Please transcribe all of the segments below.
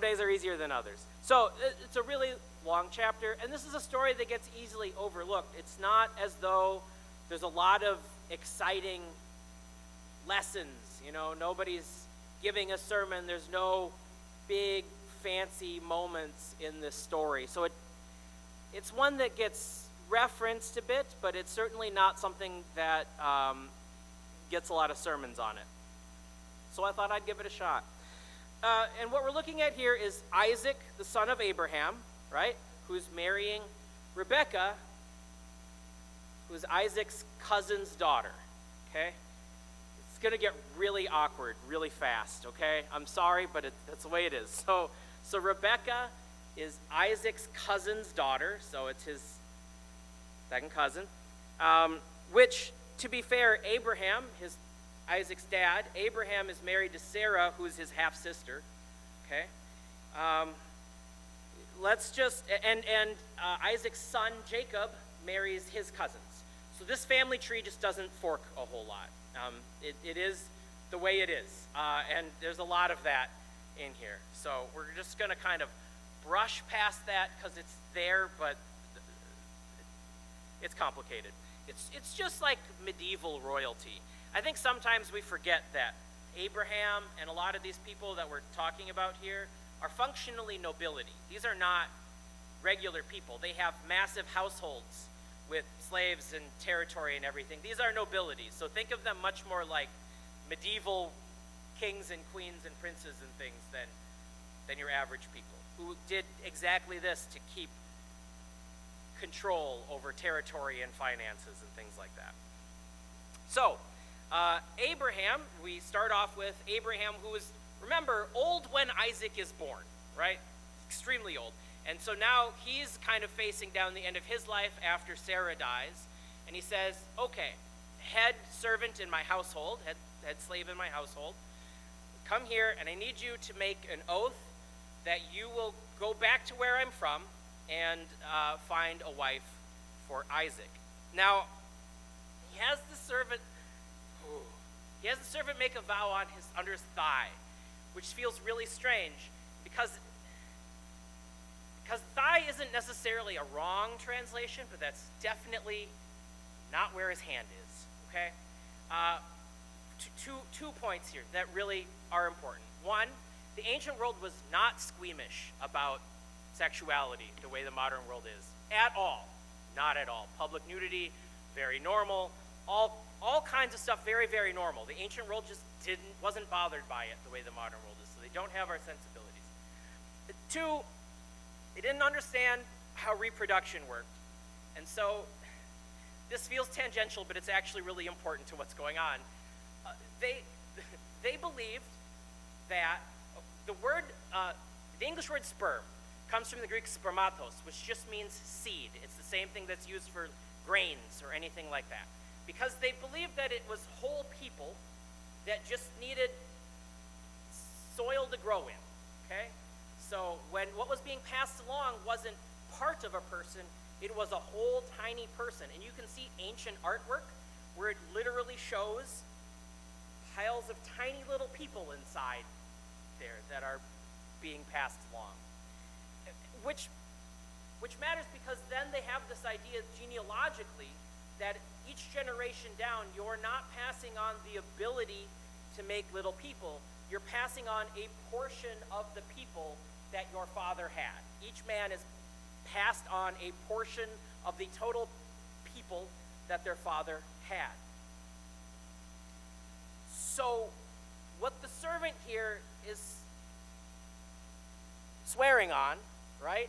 Some days are easier than others. So it's a really long chapter, and this is a story that gets easily overlooked. It's not as though there's a lot of exciting lessons. Nobody's giving a sermon. There's no big, fancy moments in this story. So it's one that gets referenced a bit, but it's certainly not something that gets a lot of sermons on it. So I thought I'd give it a shot. And what we're looking at here is Isaac, the son of Abraham, right, who's marrying Rebekah, who's Isaac's cousin's daughter, okay? It's going to get really awkward really fast, okay? I'm sorry, but that's the way it is. So Rebekah is Isaac's cousin's daughter, so it's his second cousin, which, to be fair, Abraham, Isaac's dad, Abraham is married to Sarah, who's his half-sister, okay? Isaac's son, Jacob, marries his cousins. So this family tree just doesn't fork a whole lot. It is the way it is, and there's a lot of that in here. So we're just going to kind of brush past that because it's there, but it's complicated. It's just like medieval royalty. I think sometimes we forget that Abraham and a lot of these people that we're talking about here are functionally nobility. These are not regular people. They have massive households with slaves and territory and everything. These are nobilities. So think of them much more like medieval kings and queens and princes and things than your average people who did exactly this to keep control over territory and finances and things like that. So, Abraham, we start off with Abraham, who is, remember, old when Isaac is born, right? Extremely old. And so now he's kind of facing down the end of his life after Sarah dies. And he says, okay, head servant in my household, head slave in my household, come here and I need you to make an oath that you will go back to where I'm from and find a wife for Isaac. Now, he has the servant make a vow under his thigh, which feels really strange because thigh isn't necessarily a wrong translation, but that's definitely not where his hand is, okay? Two points here that really are important. One, the ancient world was not squeamish about sexuality the way the modern world is at all. Not at all. Public nudity, very normal. All kinds of stuff, very, very normal. The ancient world just wasn't bothered by it the way the modern world is, so they don't have our sensibilities. Two, they didn't understand how reproduction worked. And so this feels tangential, but it's actually really important to what's going on. They believed that the English word sperm comes from the Greek spermatos, which just means seed. It's the same thing that's used for grains or anything like that. Because they believed that it was whole people that just needed soil to grow in, okay? So what was being passed along wasn't part of a person, it was a whole tiny person. And you can see ancient artwork where it literally shows piles of tiny little people inside there that are being passed along. Which matters because then they have this idea genealogically that each generation down, you're not passing on the ability to make little people. You're passing on a portion of the people that your father had. Each man is passed on a portion of the total people that their father had. So what the servant here is swearing on, right,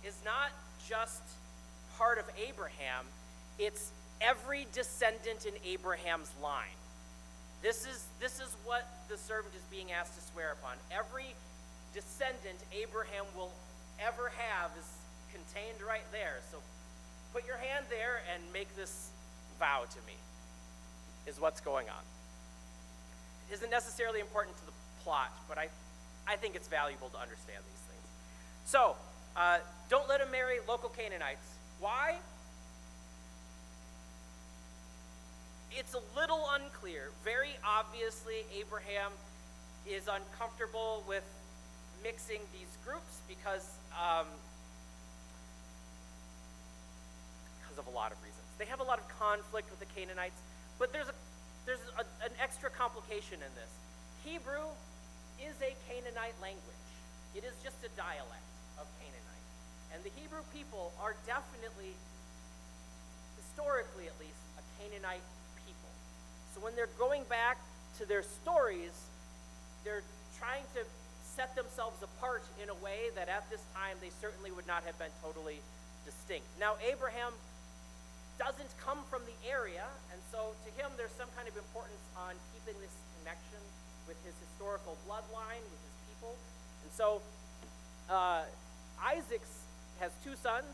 is not just part of Abraham, it's every descendant in Abraham's line. This is what the servant is being asked to swear upon. Every descendant Abraham will ever have is contained right there. So put your hand there and make this vow to me, is what's going on. It isn't necessarily important to the plot, but I think it's valuable to understand these things. So, don't let him marry local Canaanites. Why? It's a little unclear. Very obviously, Abraham is uncomfortable with mixing these groups because of a lot of reasons. They have a lot of conflict with the Canaanites, but there's an extra complication in this. Hebrew is a Canaanite language. It is just a dialect of Canaanite. And the Hebrew people are definitely, historically at least, a Canaanite people. So when they're going back to their stories, they're trying to set themselves apart in a way that at this time they certainly would not have been totally distinct. Now, Abraham doesn't come from the area, and so to him there's some kind of importance on keeping this connection with his historical bloodline, with his people. And so Isaac has two sons,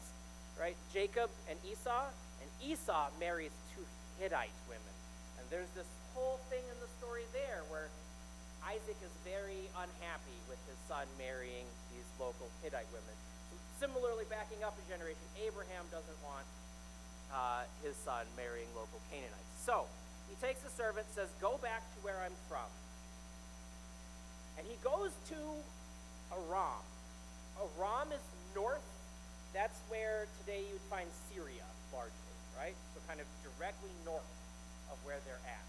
right? Jacob and Esau marries two Hittite women. And there's this whole thing in the story there where Isaac is very unhappy with his son marrying these local Hittite women. So similarly, backing up a generation, Abraham doesn't want his son marrying local Canaanites. So he takes a servant, says, go back to where I'm from. And he goes to Aram. Aram is north. That's where today you'd find Syria, largely, right? So kind of directly north of where they're at.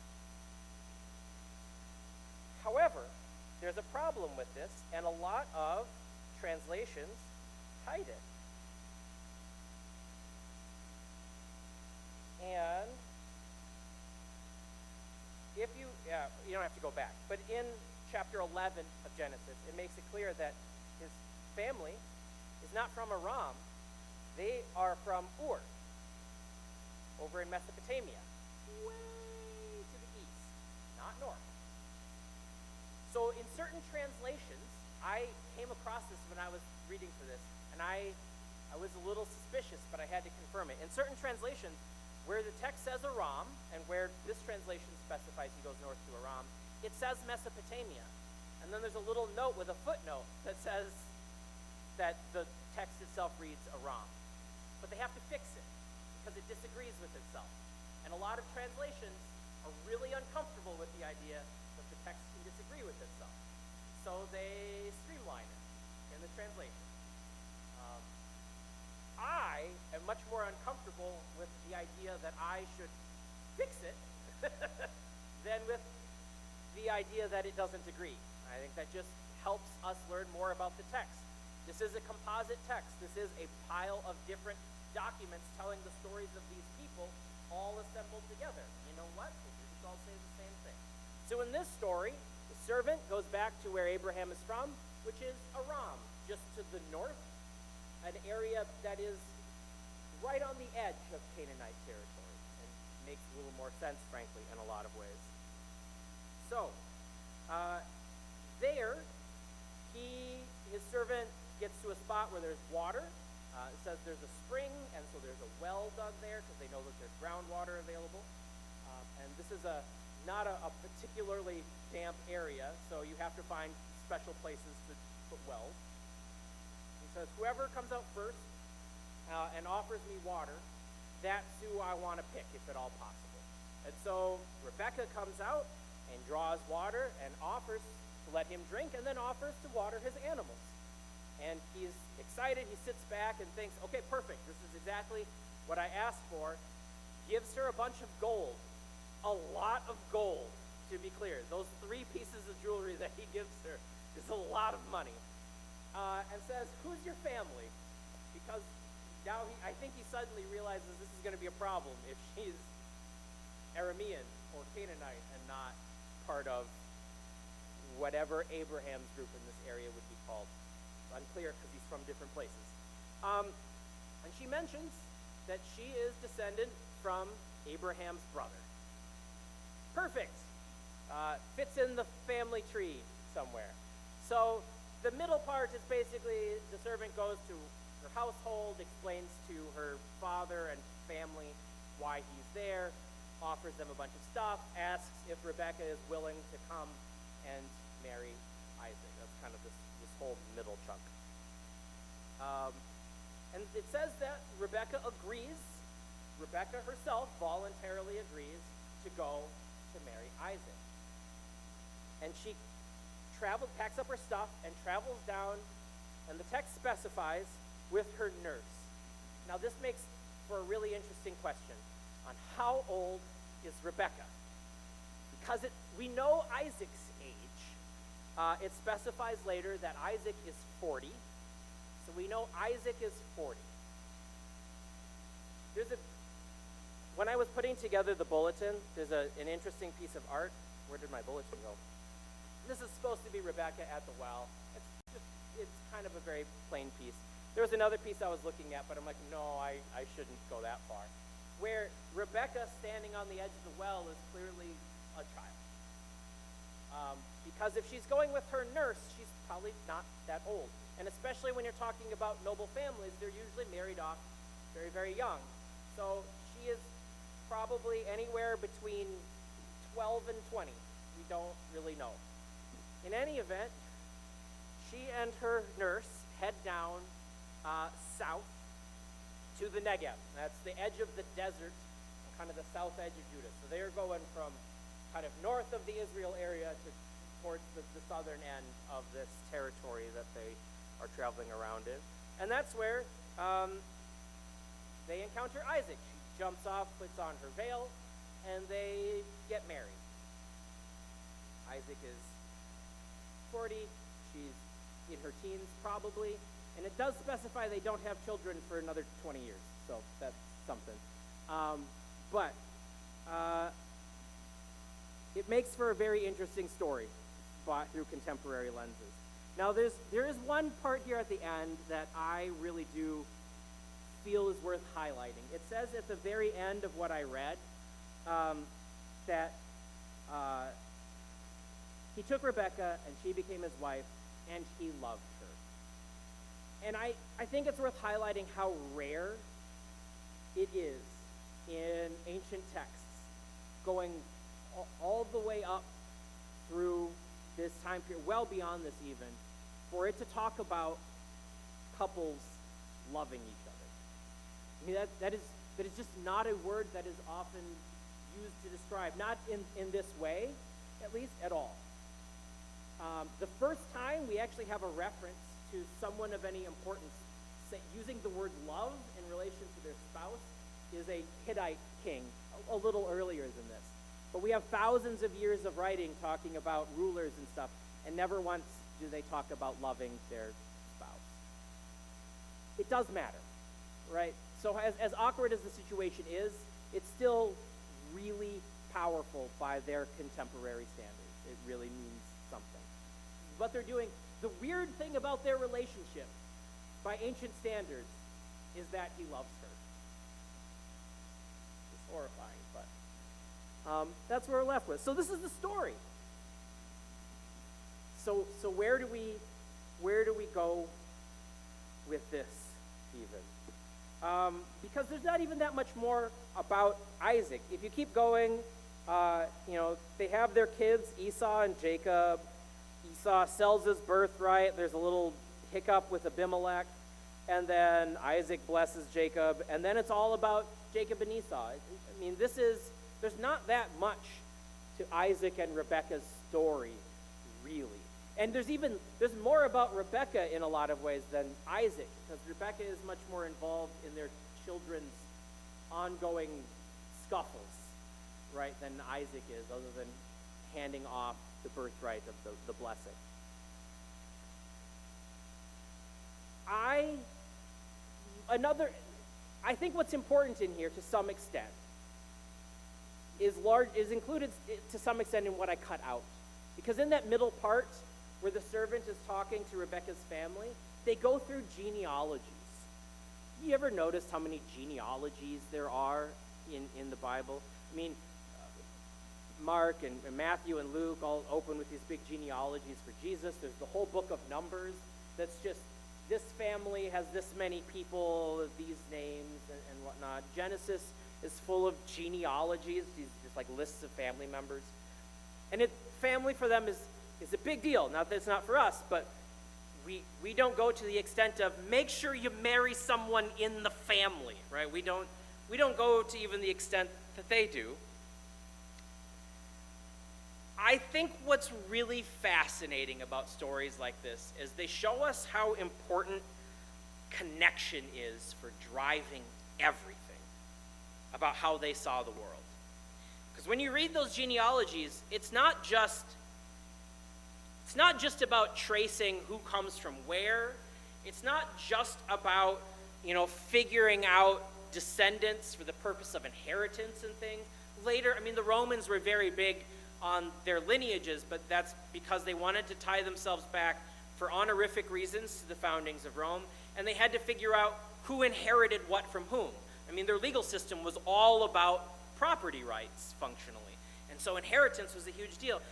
However, there's a problem with this, and a lot of translations hide it. And if you don't have to go back, but in chapter 11 of Genesis, it makes it clear that his family is not from Aram. They are from Ur, over in Mesopotamia, way to the east, not north. So in certain translations, I came across this when I was reading for this, and I was a little suspicious, but I had to confirm it. In certain translations, where the text says Aram, and where this translation specifies he goes north to Aram, it says Mesopotamia. And then there's a little note with a footnote that says that the text itself reads Aram. But they have to fix it, because it disagrees with itself. And a lot of translations are really uncomfortable with the idea that the text can disagree with itself. So they streamline it in the translation. I am much more uncomfortable with the idea that I should fix it than with the idea that it doesn't agree. I think that just helps us learn more about the text. This is a composite text. This is a pile of different documents telling the stories of these people all assembled together. You know what? They didn't all say the same thing. So in this story, the servant goes back to where Abraham is from, which is Aram, just to the north, an area that is right on the edge of Canaanite territory, and makes a little more sense, frankly, in a lot of ways. So, there, his servant gets to a spot where there's water. It says there's a spring, and so there's a well dug there because they know that there's groundwater available. And this is not a particularly damp area, so you have to find special places to put wells. Says, whoever comes out first and offers me water, that's who I want to pick, if at all possible. And so Rebekah comes out and draws water and offers to let him drink, and then offers to water his animals. And he's excited. He sits back and thinks, okay, perfect. This is exactly what I asked for. Gives her a bunch of gold, a lot of gold, to be clear. Those 3 pieces of jewelry that he gives her is a lot of money. And says, who's your family? Because now I think he suddenly realizes this is going to be a problem if she's Aramean or Canaanite and not part of whatever Abraham's group in this area would be called. It's unclear because he's from different places. And she mentions that she is descendant from Abraham's brother. Perfect. Fits in the family tree somewhere. So the middle part is basically the servant goes to her household, explains to her father and family why he's there, offers them a bunch of stuff, asks if Rebekah is willing to come and marry Isaac. That's kind of this whole middle chunk. And it says that Rebekah agrees. Rebekah herself voluntarily agrees to go to marry Isaac. And she packs up her stuff and travels down, and the text specifies, with her nurse. Now this makes for a really interesting question on how old is Rebekah? Because we know Isaac's age. It specifies later that Isaac is 40. So we know Isaac is 40. When I was putting together the bulletin, there's an interesting piece of art. Where did my bulletin go? This is supposed to be Rebekah at the well. It's kind of a very plain piece. There was another piece I was looking at, but I'm like, no, I shouldn't go that far. Where Rebekah standing on the edge of the well is clearly a child. Because if she's going with her nurse, she's probably not that old. And especially when you're talking about noble families, they're usually married off very, very young. So she is probably anywhere between 12 and 20. We don't really know. In any event, she and her nurse head down south to the Negev. That's the edge of the desert, kind of the south edge of Judah. So they're going from kind of north of the Israel area towards the southern end of this territory that they are traveling around in. And that's where they encounter Isaac. She jumps off, puts on her veil, and they get married. Isaac is 40. She's in her teens probably. And it does specify they don't have children for another 20 years. So that's something. But it makes for a very interesting story through contemporary lenses. Now, there is one part here at the end that I really do feel is worth highlighting. It says at the very end of what I read that he took Rebekah and she became his wife and he loved her. And I think it's worth highlighting how rare it is in ancient texts, going all the way up through this time period, well beyond this even, for it to talk about couples loving each other. I mean, that is just not a word that is often used to describe, not in this way, at least, at all. The first time we actually have a reference to someone of any importance using the word love in relation to their spouse is a Hittite king, a little earlier than this. But we have thousands of years of writing talking about rulers and stuff, and never once do they talk about loving their spouse. It does matter, right? So as awkward as the situation is, it's still really powerful by their contemporary standards. It really means something. What they're doing, the weird thing about their relationship by ancient standards is that he loves her. It's horrifying, but that's what we're left with. So this is the story. So where do we go with this even? Because there's not even that much more about Isaac. If you keep going, they have their kids, Esau and Jacob. Esau sells his birthright. There's a little hiccup with Abimelech. And then Isaac blesses Jacob. And then it's all about Jacob and Esau. I mean, there's not that much to Isaac and Rebekah's story, really. And there's more about Rebekah in a lot of ways than Isaac, because Rebekah is much more involved in their children's ongoing scuffles, right, than Isaac is, other than handing off the birthright of the blessing. I think what's important in here to some extent is included to some extent in what I cut out. Because in that middle part where the servant is talking to Rebekah's family, they go through genealogies. You ever noticed how many genealogies there are in the Bible? I mean, Mark and Matthew and Luke all open with these big genealogies for Jesus. There's the whole book of Numbers that's just, this family has this many people, these names and whatnot. Genesis is full of genealogies, these just like lists of family members. And family for them is a big deal. Not that it's not for us, but we don't go to the extent of make sure you marry someone in the family, right? We don't go to even the extent that they do. I think what's really fascinating about stories like this is they show us how important connection is for driving everything about how they saw the world. Because when you read those genealogies, it's not just about tracing who comes from where. It's not just about, figuring out descendants for the purpose of inheritance and things. Later, the Romans were very big on their lineages, but that's because they wanted to tie themselves back for honorific reasons to the foundings of Rome, and they had to figure out who inherited what from whom. Their legal system was all about property rights, functionally, and so inheritance was a huge deal.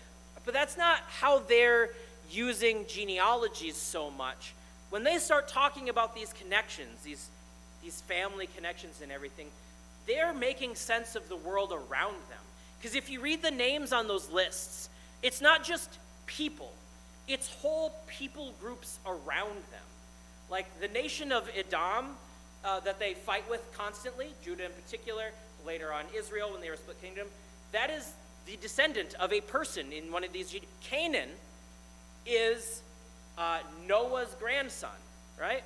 But that's not how they're using genealogies so much. When they start talking about these connections, these family connections and everything, they're making sense of the world around them. Because if you read the names on those lists, it's not just people, it's whole people groups around them. Like the nation of Edom that they fight with constantly, Judah in particular, later on Israel when they were a split kingdom, that is the descendant of a person in one of these. Canaan is Noah's grandson, right?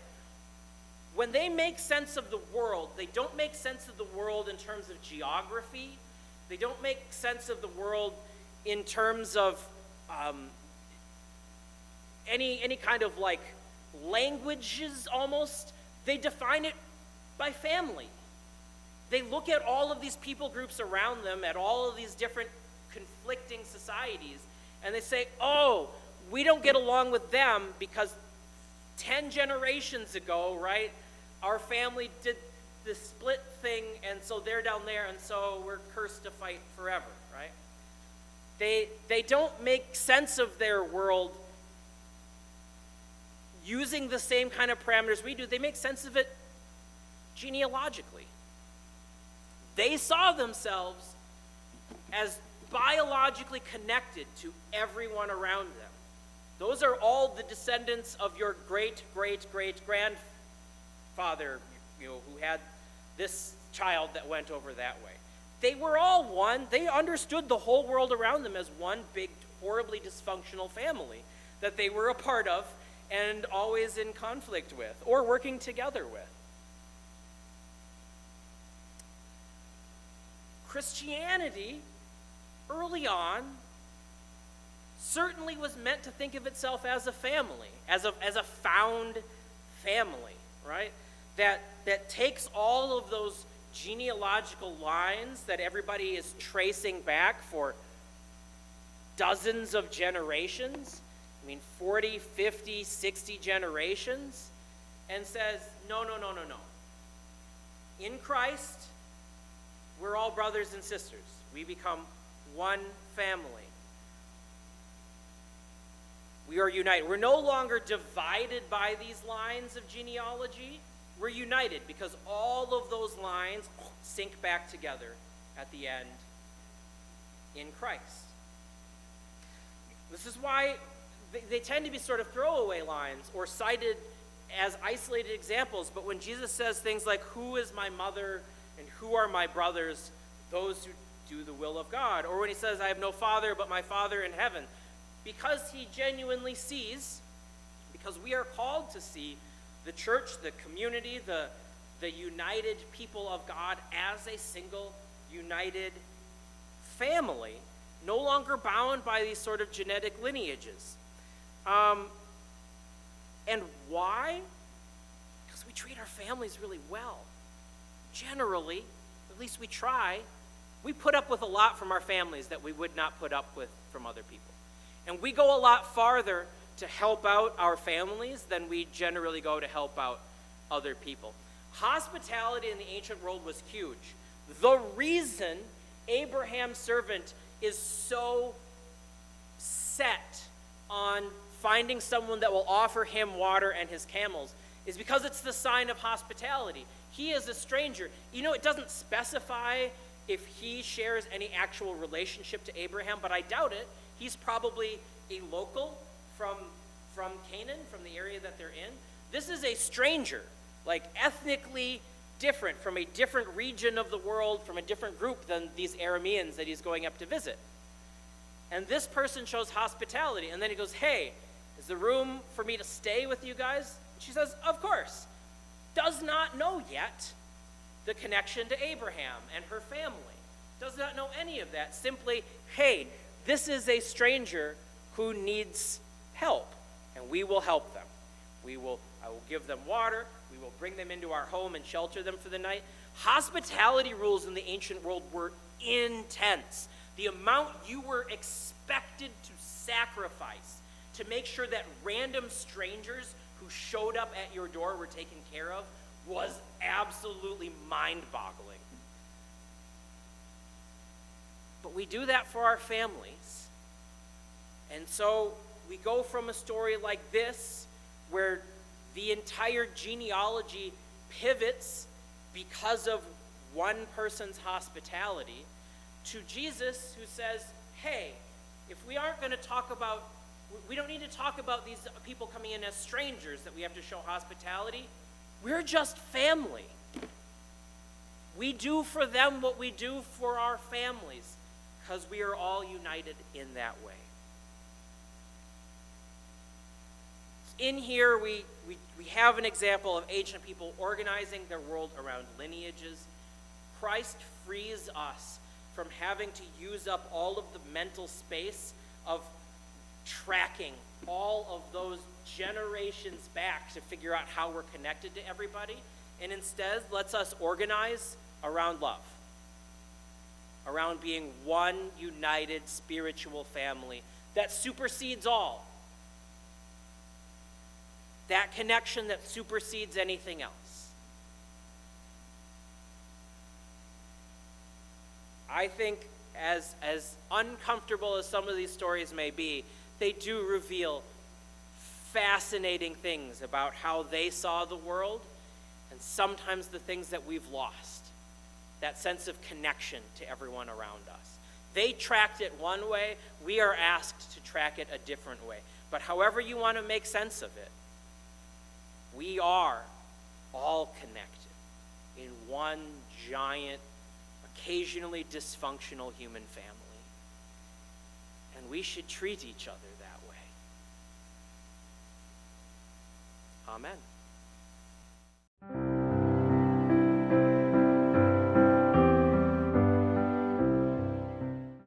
When they make sense of the world, they don't make sense of the world in terms of geography. They don't make sense of the world in terms of any kind of like languages almost. They define it by family. They look at all of these people groups around them, at all of these different conflicting societies, and they say, oh, we don't get along with them because 10 generations ago, right, our family did the split thing, and so they're down there, and so we're cursed to fight forever, right? They don't make sense of their world using the same kind of parameters we do. They make sense of it genealogically. They saw themselves as biologically connected to everyone around them. Those are all the descendants of your great-great-great-grandfather, who had this child that went over that way. They were all one. They understood the whole world around them as one big, horribly dysfunctional family that they were a part of and always in conflict with or working together with. Christianity, early on, certainly was meant to think of itself as a family, as a found family, right? That takes all of those genealogical lines that everybody is tracing back for dozens of generations, 40, 50, 60 generations, and says, no. In Christ, we're all brothers and sisters. We become one family. We are united. We're no longer divided by these lines of genealogy. We're united because all of those lines sync back together at the end in Christ. This is why they tend to be sort of throwaway lines or cited as isolated examples, but when Jesus says things like, who is my mother and who are my brothers? Those who do the will of God. Or when he says, I have no father but my Father in heaven. Because he genuinely sees, because we are called to see the church, the community, the united people of God as a single, united family, no longer bound by these sort of genetic lineages. And why? Because we treat our families really well. Generally, at least we try, we put up with a lot from our families that we would not put up with from other people. And we go a lot farther to help out our families than we generally go to help out other people. Hospitality in the ancient world was huge. The reason Abraham's servant is so set on finding someone that will offer him water and his camels is because it's the sign of hospitality. He is a stranger. It doesn't specify if he shares any actual relationship to Abraham, but I doubt it. He's probably a local from Canaan, from the area that they're in. This is a stranger, like ethnically different, from a different region of the world, from a different group than these Arameans that he's going up to visit. And this person shows hospitality. And then he goes, hey, is there room for me to stay with you guys? And she says, of course. Does not know yet the connection to Abraham and her family. Does not know any of that. Simply, hey, this is a stranger who needs help, and we will help them. I will give them water. We will bring them into our home and shelter them for the night. Hospitality rules in the ancient world were intense. The amount you were expected to sacrifice to make sure that random strangers who showed up at your door were taken care of was absolutely mind-boggling. But we do that for our families. And so we go from a story like this, where the entire genealogy pivots because of one person's hospitality, to Jesus, who says, hey, if we aren't going to talk about, we don't need to talk about these people coming in as strangers that we have to show hospitality. We're just family. We do for them what we do for our families, because we are all united in that way. In here, we have an example of ancient people organizing their world around lineages. Christ frees us from having to use up all of the mental space of tracking all of those generations back to figure out how we're connected to everybody, and instead lets us organize around love, around being one united spiritual family that supersedes all. That connection that supersedes anything else. I think as uncomfortable as some of these stories may be, they do reveal fascinating things about how they saw the world, and sometimes the things that we've lost. That sense of connection to everyone around us. They tracked it one way, we are asked to track it a different way. But however you want to make sense of it, we are all connected in one giant, occasionally dysfunctional human family. And we should treat each other that way. Amen.